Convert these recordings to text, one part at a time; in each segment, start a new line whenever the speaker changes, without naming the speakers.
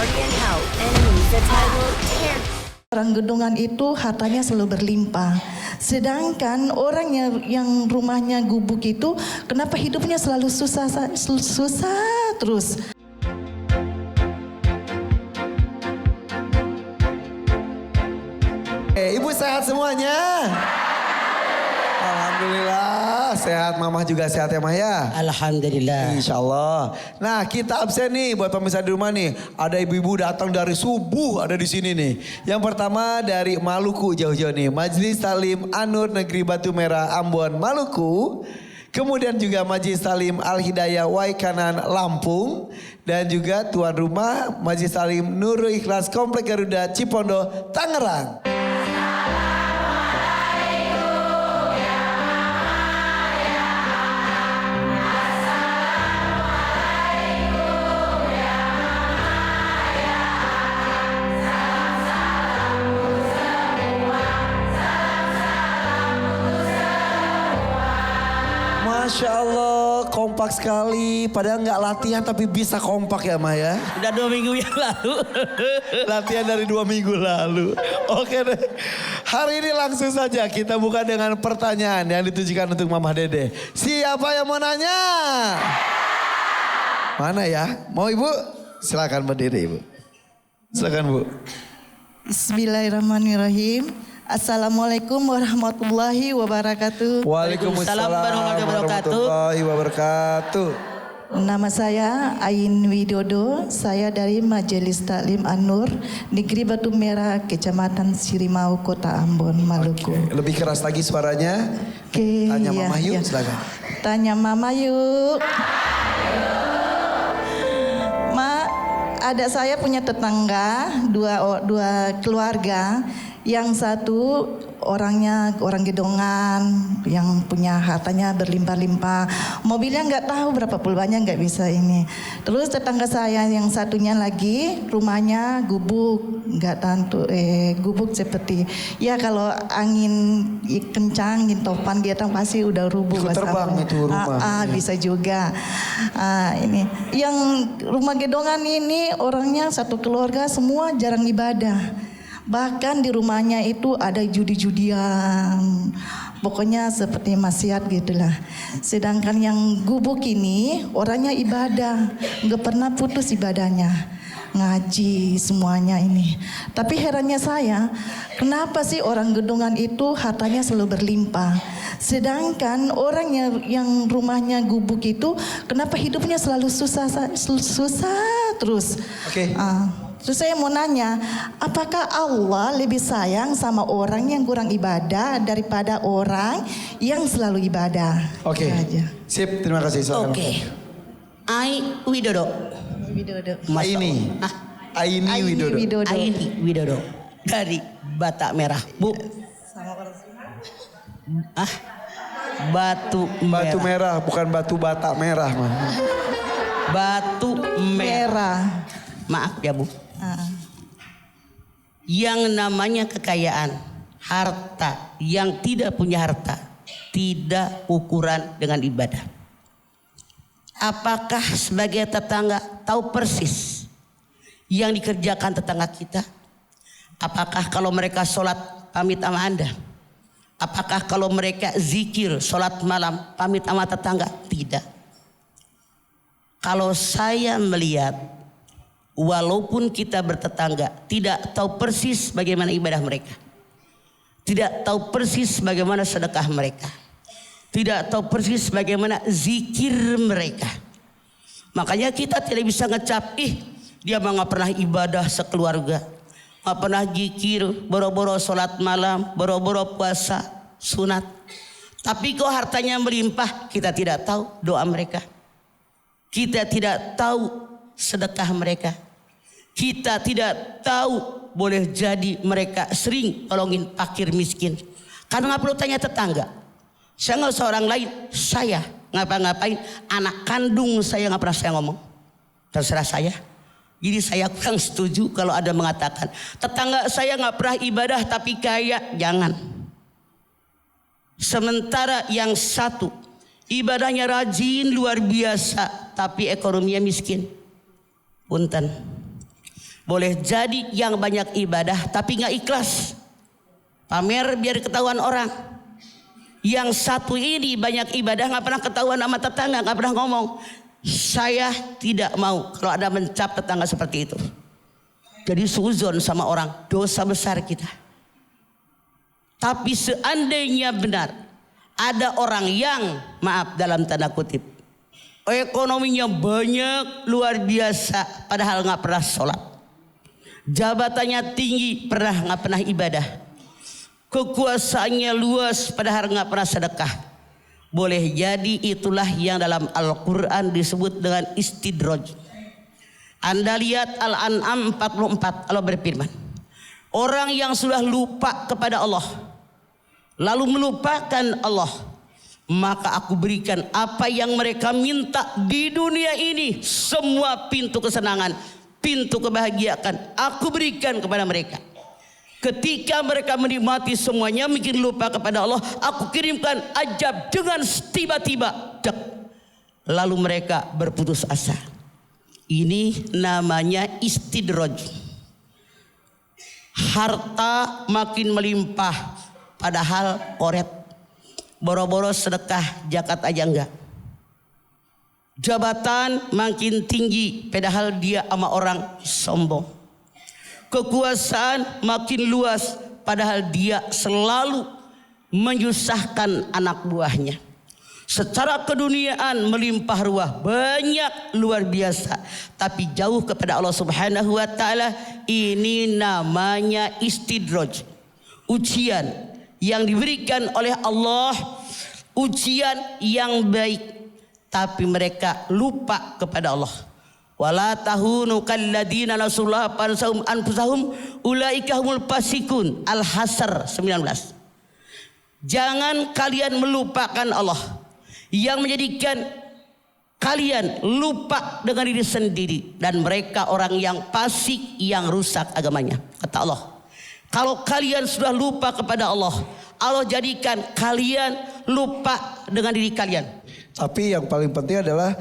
Guardian Health enemies that I will tear.
Orang gedungan itu hartanya selalu berlimpah. Sedangkan orang yang rumahnya gubuk itu kenapa hidupnya selalu susah terus.
Ibu sehat semuanya? Alhamdulillah sehat, Mama juga sehat ya Mah ya?
Alhamdulillah.
Insya Allah. Nah kita absen nih buat pemirsa di rumah nih. Ada ibu-ibu datang dari subuh ada di sini nih. Yang pertama dari Maluku jauh-jauh nih. Majelis Talim An-Nur Negeri Batu Merah Ambon Maluku. Kemudian juga Majelis Talim Al-Hidayah Waikanan Lampung. Dan juga tuan rumah Majelis Talim Nurul Ikhlas Komplek Garuda Cipondo Tangerang. Masya Allah kompak sekali. Padahal nggak latihan tapi bisa kompak ya Maya.
Udah 2 minggu yang lalu.
Latihan dari 2 minggu lalu. Oke deh. Hari ini langsung saja kita buka dengan pertanyaan yang ditujukan untuk Mama Dede. Siapa yang mau nanya? Mana ya? Mau Ibu? Silakan berdiri Ibu. Silakan Bu.
Bismillahirrahmanirrahim. Assalamualaikum warahmatullahi wabarakatuh.
Waalaikumsalam warahmatullahi wabarakatuh.
Nama saya Ain Widodo. Saya dari Majelis Taklim An-Nur Negeri Batu Merah, Kecamatan Sirimau, Kota Ambon, Maluku.
Lebih keras lagi suaranya. Tanya Mama yuk, silakan.
Tanya Mama yuk. Ada saya punya tetangga dua keluarga. Yang satu orangnya orang gedongan yang punya hartanya berlimpah-limpah. Mobilnya nggak tahu berapa puluhannya nggak bisa ini. Terus tetangga saya yang satunya lagi rumahnya gubuk, nggak tentu gubuk seperti ya kalau angin kencang, angin topan dia tahu pasti udah rubuh.
Ikut terbang itu rumah.
Bisa juga. Ini yang rumah gedongan ini orangnya satu keluarga semua jarang ibadah. Bahkan di rumahnya itu ada judi-judian. Pokoknya seperti maksiat gitulah. Sedangkan yang gubuk ini orangnya ibadah. Nggak pernah putus ibadahnya. Ngaji semuanya ini. Tapi herannya saya, kenapa sih orang gedungan itu hartanya selalu berlimpah. Sedangkan orang yang rumahnya gubuk itu kenapa hidupnya selalu susah terus.
Oke.
Terus saya mau nanya, apakah Allah lebih sayang sama orang yang kurang ibadah daripada orang yang selalu ibadah?
Oke. Sip, terima kasih.
Oke. Ai Widodo.
Aini. Aini Widodo.
Aini Widodo. Dari Batak Merah. Bu. Batu
Batu merah, bukan batu batak merah mah.
Batu merah. Maaf ya Bu. Yang namanya kekayaan, harta, yang tidak punya harta, tidak ukuran dengan ibadah. Apakah sebagai tetangga tahu persis yang dikerjakan tetangga kita? Apakah kalau mereka sholat pamit sama Anda? Apakah kalau mereka zikir sholat malam pamit sama tetangga? Tidak. Kalau saya melihat walaupun kita bertetangga, tidak tahu persis bagaimana ibadah mereka. Tidak tahu persis bagaimana sedekah mereka. Tidak tahu persis bagaimana zikir mereka. Makanya kita tidak bisa ngecap, dia mah gak pernah ibadah sekeluarga. Gak pernah zikir, boro-boro sholat malam, boro-boro puasa, sunat. Tapi kok hartanya melimpah, kita tidak tahu doa mereka. Kita tidak tahu sedekah mereka. Kita tidak tahu boleh jadi mereka sering tolongin fakir miskin. Karena gak perlu tanya tetangga. Saya gak usah orang lain. Saya ngapa-ngapain. Anak kandung saya gak pernah saya ngomong. Terserah saya. Jadi saya kurang setuju kalau ada mengatakan tetangga saya gak pernah ibadah tapi kaya. Jangan. Sementara yang satu ibadahnya rajin luar biasa tapi ekonominya miskin. Punten. Boleh jadi yang banyak ibadah tapi nggak ikhlas. Pamer biar ketahuan orang. Yang satu ini banyak ibadah nggak pernah ketahuan sama tetangga, nggak pernah ngomong. Saya tidak mau kalau ada mencap tetangga seperti itu. Jadi suuzon sama orang, dosa besar kita. Tapi seandainya benar ada orang yang, maaf dalam tanda kutip, ekonominya banyak luar biasa padahal nggak pernah sholat. Jabatannya tinggi nggak pernah ibadah. Kekuasaannya luas padahal nggak pernah sedekah. Boleh jadi itulah yang dalam Al-Quran disebut dengan istidraj. Anda lihat Al-An'am 44, Allah berfirman, orang yang sudah lupa kepada Allah lalu melupakan Allah, maka aku berikan apa yang mereka minta di dunia ini. Semua pintu kesenangan, pintu kebahagiaan aku berikan kepada mereka. Ketika mereka menikmati semuanya, mungkin lupa kepada Allah, aku kirimkan ajab dengan tiba-tiba. Lalu mereka berputus asa. Ini namanya istidraj. Harta makin melimpah padahal koret. Boro-boro sedekah zakat aja enggak. Jabatan makin tinggi padahal dia sama orang sombong. Kekuasaan makin luas padahal dia selalu menyusahkan anak buahnya. Secara keduniaan melimpah ruah, banyak luar biasa, tapi jauh kepada Allah Subhanahu wa taala. Ini namanya istidraj. Ujian yang diberikan oleh Allah, ujian yang baik, tapi mereka lupa kepada Allah. Wala tahunu kalladina nasullah fansahum anfusahum ulaika humul fasikun. Al-Hasr 19. Jangan kalian melupakan Allah yang menjadikan kalian lupa dengan diri sendiri, dan mereka orang yang fasik yang rusak agamanya. Kata Allah, kalau kalian sudah lupa kepada Allah, Allah jadikan kalian lupa dengan diri kalian.
Tapi yang paling penting adalah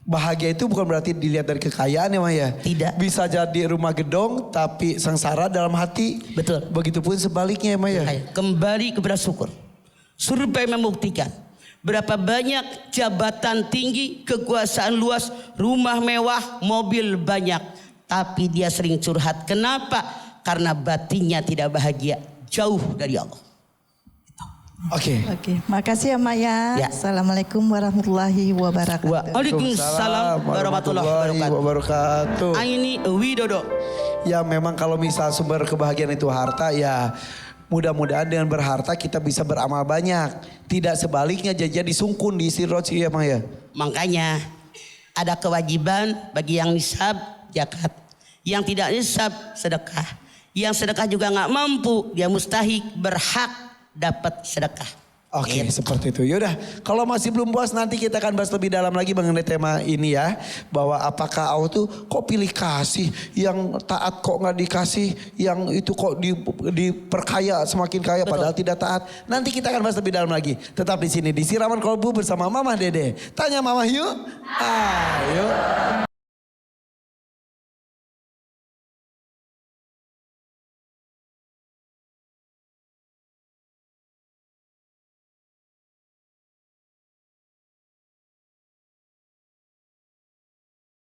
bahagia itu bukan berarti dilihat dari kekayaan ya Maya.
Tidak.
Bisa jadi rumah gedong tapi sengsara dalam hati.
Betul.
Begitupun sebaliknya ya Maya.
Kembali kepada syukur. Survei membuktikan berapa banyak jabatan tinggi, kekuasaan luas, rumah mewah, mobil banyak, tapi dia sering curhat. Kenapa? Karena batinnya tidak bahagia, jauh dari Allah.
Oke.
Makasih ya Maya.
Ya.
Assalamualaikum warahmatullahi wabarakatuh.
Waalaikumsalam warahmatullahi wabarakatuh. Ini Widodo.
Ya memang kalau misal sumber kebahagiaan itu harta, ya mudah-mudahan dengan berharta kita bisa beramal banyak. Tidak sebaliknya jadi sungkun di istidraj ya Maya.
Makanya ada kewajiban bagi yang nisab zakat, yang tidak nisab sedekah, yang sedekah juga nggak mampu, dia mustahik berhak dapat sedekah.
Oke, seperti itu. Yaudah, kalau masih belum puas nanti kita akan bahas lebih dalam lagi mengenai tema ini ya. Bahwa apakah Allah tuh kok pilih kasih, yang taat kok nggak dikasih, yang itu kok diperkaya semakin kaya. Betul. Padahal tidak taat. Nanti kita akan bahas lebih dalam lagi. Tetap di sini di Siraman Kolbu bersama Mama Dede. Tanya Mama yuk. Ayo.